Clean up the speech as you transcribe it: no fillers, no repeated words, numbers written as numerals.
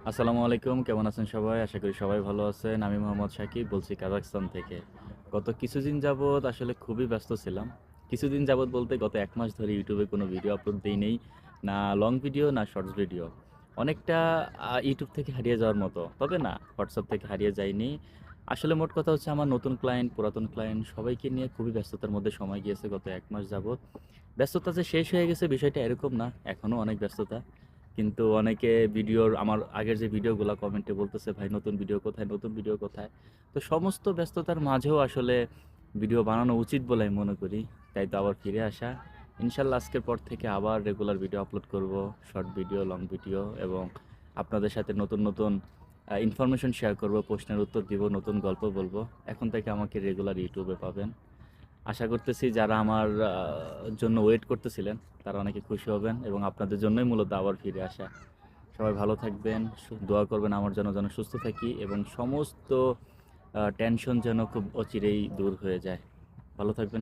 আসসালামু আলাইকুম, কেমন আছেন সবাই? আশা করি সবাই ভালো আছেন। আমি মোহাম্মদ শাকিব বলছি কাজাখস্তান থেকে। গত কিছুদিন যাবৎ আসলে খুবই ব্যস্ত ছিলাম। কিছুদিন যাবৎ বলতে গত ১ মাস ধরে ইউটিউবে কোনো ভিডিও আপলোড দেই নেই। না লং ভিডিও, না শর্টস ভিডিও। অনেকটা ইউটিউব থেকে হারিয়ে যাওয়ার মতো। তবে না, হোয়াটসঅ্যাপ থেকে হারিয়ে যাইনি। আসলে মোট কথা হচ্ছে আমার নতুন ক্লায়েন্ট, পুরাতন ক্লায়েন্ট সবাইকে নিয়ে খুবই ব্যস্ততার মধ্যে সময় গিয়েছে গত ১ মাস যাবৎ। ব্যস্ততা যে শেষ হয়ে গেছে বিষয়টা এরকম না, এখনও অনেক ব্যস্ততা। কিন্তু অনেকে আমার আগের যে ভিডিওগুলো কমেন্টে বলতেছে, ভাই নতুন ভিডিও কোথায়, নতুন ভিডিও কোথায়? তো সমস্ত ব্যস্ততার মাঝেও আসলে ভিডিও বানানো উচিত বলে আমি মনে করি। তাই তো আবার ফিরে আসা। ইনশাল্লাহ আজকের পর থেকে আবার রেগুলার ভিডিও আপলোড করব, শর্ট ভিডিও, লং ভিডিও, এবং আপনাদের সাথে নতুন নতুন ইনফরমেশন শেয়ার করব, প্রশ্নের উত্তর দিব, নতুন গল্প বলবো। এখন থেকে আমাকে রেগুলার ইউটিউবে পাবেন। আশা করতেছি যারা আমার জন্য ওয়েট করতেছিলেন তারা অনেকে খুশি হবেন, এবং আপনাদের জন্যই মূলত আবার ফিরে আসা। সবাই ভালো থাকবেন, দোয়া করবেন আমার জন্য যেন সুস্থ থাকি এবং সমস্ত টেনশন যেন খুব অচিরেই দূর হয়ে যায়। ভালো থাকবেন।